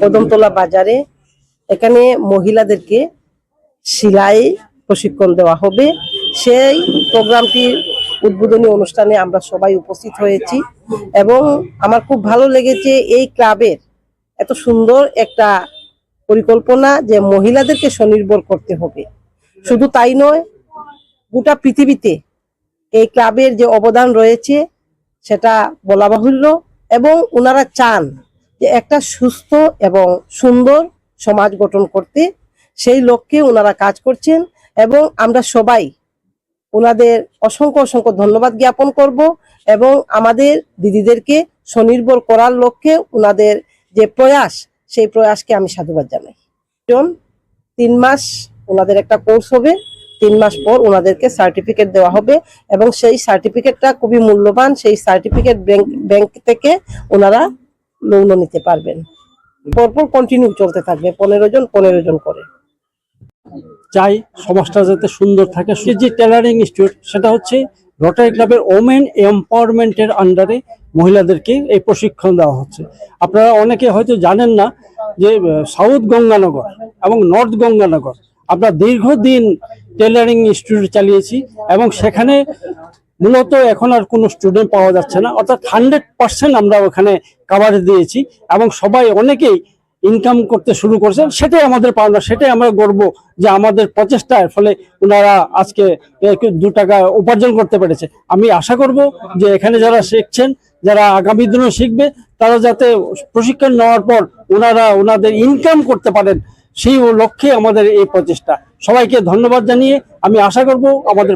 কদমতলা বাজারে। এখানে মহিলাদেরকে সেলাই প্রশিক্ষণ দেওয়া হবে। সেই প্রোগ্রামটির উদ্বোধনী অনুষ্ঠানে আমরা সবাই উপস্থিত হয়েছি এবং আমার খুব ভালো লেগেছে এই ক্লাবের এত সুন্দর একটা পরিকল্পনা যে মহিলাদেরকে স্বনির্ভর করতে হবে। শুধু তাই নয়, গোটা পৃথিবীতে এই ক্লাবের যে অবদান রয়েছে সেটা বলা বাহুল্য এবং ওনারা চান যে একটা সুস্থ এবং সুন্দর সমাজ গঠন করতে। সেই লক্ষ্যে ওনারা কাজ করছেন এবং আমরা সবাই ওনাদের অসংখ্য অসংখ্য ধন্যবাদ জ্ঞাপন করব এবং আমাদের দিদিদেরকে স্বনির্ভর করার লক্ষ্যে ওনাদের যে প্রয়াস সেই প্রয়াসকে আমি সাধুবাদ জানাই। 3 মাস ওনাদের একটা কোর্স হবে, 3 মাস পর ওনাদেরকে সার্টিফিকেট দেওয়া হবে এবং সেই সার্টিফিকেটটা খুবই মূল্যবান। সেই সার্টিফিকেট ব্যাংক থেকে ওনারা লোনও নিতে পারবেন। পরপর কন্টিনিউ চলতে থাকবে, 15 জন করে। চাই সমাজটা যাতে সুন্দর থাকে। যে টেলারিং ইনস্টিটিউট সেটা হচ্ছে রোটারি ক্লাবের ওমেন এম্পাওয়ারমেন্টের আন্ডারে মহিলাদেরকে এই প্রশিক্ষণ দেওয়া হচ্ছে। আপনারা অনেকে হয়তো জানেন না যে সাউথ গঙ্গানগর এবং নর্থ গঙ্গানগর আমরা দীর্ঘদিন টেলারিং ইনস্টিটিউট চালিয়েছি এবং সেখানে মূলত এখন আর কোনো স্টুডেন্ট পাওয়া যাচ্ছে না, অর্থাৎ 100% আমরা ওখানে কাভার দিয়েছি এবং সবাই অনেকেই ইনকাম করতে শুরু করেছেন। সেটাই আমাদের পাওনা, সেটাই আমরা গর্ব যে আমাদের প্রচেষ্টার ফলে ওনারা আজকে 2 টাকা উপার্জন করতে পেরেছে। আমি আশা করব যে এখানে যারা শিখছেন, যারা আগামী দিনেও শিখবে, তারা যাতে প্রশিক্ষণ নেওয়ার পর ওনারা ওনাদের ইনকাম করতে পারেন, সেই লক্ষ্যে আমাদের এই প্রচেষ্টা। সবাইকে ধন্যবাদ জানিয়ে আমি আশা করব আমাদের